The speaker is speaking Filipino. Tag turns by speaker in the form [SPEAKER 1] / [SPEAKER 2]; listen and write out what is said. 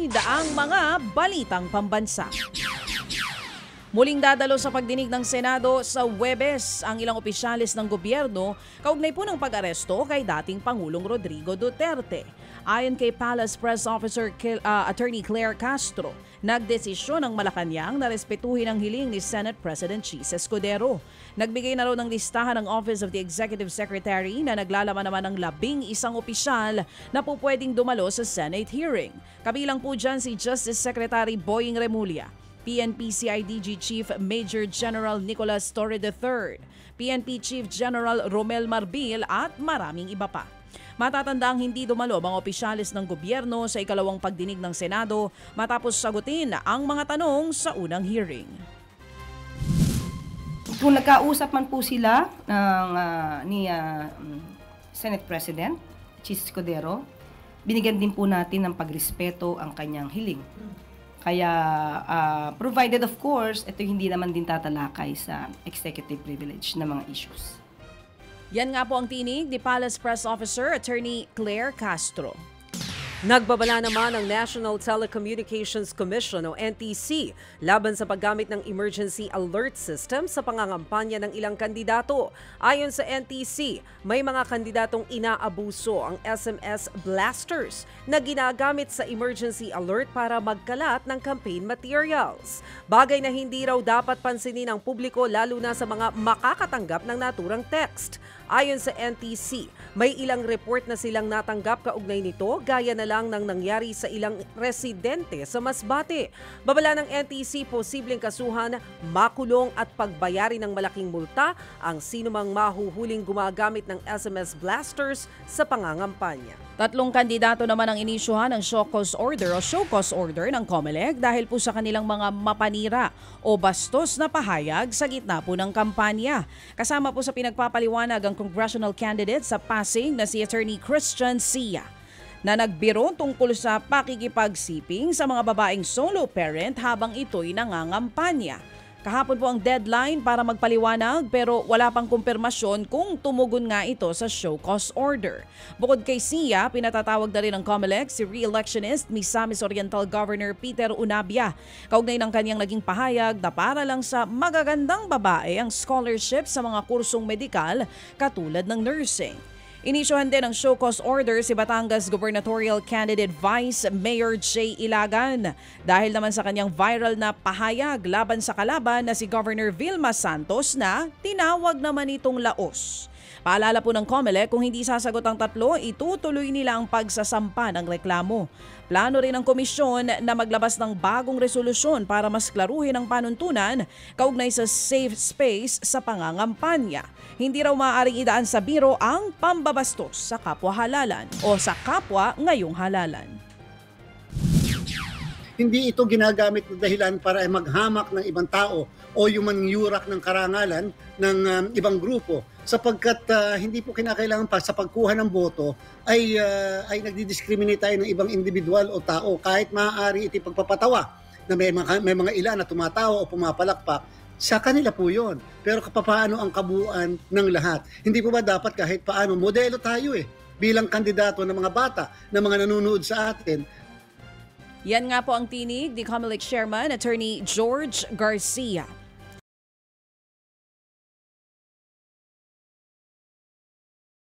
[SPEAKER 1] Daang mga balitang pambansa. Muling dadalo sa pagdinig ng Senado sa Huwebes ang ilang opisyalis ng gobyerno kaugnay po ng pag-aresto kay dating Pangulong Rodrigo Duterte. Ayon kay Palace Press Officer Attorney Claire Castro, nagdesisyon ng Malacanang na respetuhin ang hiling ni Senate President Chis Escudero. Nagbigay na raw ng listahan ng Office of the Executive Secretary na naglalaman naman ng 11 opisyal na po pwedeng dumalo sa Senate hearing. Kabilang po dyan si Justice Secretary Boying Remulla, PNP-CIDG Chief Major General Nicolas Torre III, PNP Chief General Romel Marbil at maraming iba pa. Matatandang hindi dumalo mga opisyalis ng gobyerno sa ikalawang pagdinig ng Senado matapos sagutin ang mga tanong sa unang hearing.
[SPEAKER 2] Kung nagkausap man po sila ni Senate President Chis Escudero, binigyan din po natin ng pagrespeto ang kanyang hiling. Kaya provided of course, ito hindi naman din tatalakay sa executive privilege na mga issues.
[SPEAKER 1] Yan nga po ang tinig ni Palace Press Officer Attorney Claire Castro.
[SPEAKER 3] Nagbabala naman ang National Telecommunications Commission o NTC laban sa paggamit ng emergency alert system sa pangangampanya ng ilang kandidato. Ayon sa NTC, may mga kandidatong inaabuso ang SMS blasters na ginagamit sa emergency alert para magkalat ng campaign materials. Bagay na hindi raw dapat pansinin ng publiko lalo na sa mga makakatanggap ng naturang text. Ayon sa NTC, may ilang report na silang natanggap kaugnay nito gaya na lang ng nangyari sa ilang residente sa Masbate. Babala ng NTC, posibleng kasuhan, makulong at pagbayari ng malaking multa ang sinumang mahuhuling gumagamit ng SMS blasters sa pangangampanya.
[SPEAKER 1] 3 kandidato naman ang inisyuhan ng show cause order ng COMELEC dahil po sa kanilang mga mapanira o bastos na pahayag sa gitna po ng kampanya. Kasama po sa pinagpapaliwanag ang congressional candidate sa Pasig na si Attorney Christian Sia, na nagbiro tungkol sa pakikipagsiping sa mga babaeng solo parent habang ito'y nangangampanya. Kahapon po ang deadline para magpaliwanag pero wala pang kumpirmasyon kung tumugon nga ito sa show cause order. Bukod kay Sia, pinatatawag na rin ng COMELEC si re-electionist Misamis Oriental Governor Peter Unabia. Kaugnay ng kanyang naging pahayag na para lang sa magagandang babae ang scholarship sa mga kursong medikal katulad ng nursing. Inisyuhan din ng show cause order si Batangas gubernatorial candidate Vice Mayor J. Ilagan dahil naman sa kanyang viral na pahayag laban sa kalaban na si Governor Vilma Santos na tinawag naman itong laos. Paalala po ng COMELEC, kung hindi sasagot ang 3, itutuloy nila ang pagsasampa ng reklamo. Plano rin ng komisyon na maglabas ng bagong resolusyon para mas klaruhin ang panuntunan kaugnay sa safe space sa pangangampanya. Hindi raw maaaring idaan sa biro ang pambabastos sa kapwa halalan o sa kapwa ngayong halalan.
[SPEAKER 4] Hindi ito ginagamit na dahilan para maghamak ng ibang tao o yung yurak ng karangalan ng ibang grupo sapagkat hindi po kinakailangan pa sa pagkuha ng boto ay nagdi-discriminate tayo ng ibang individual o tao kahit maaari iti pagpapatawa na may mga ilan na tumatawa o pumapalakpak. Sa kanila po yun. Pero paano ang kabuuan ng lahat? Hindi po ba dapat kahit paano modelo tayo bilang kandidato ng mga bata na mga nanonood sa atin?
[SPEAKER 1] Yan nga po ang tinig ni COMELEC Chairman Attorney George Garcia.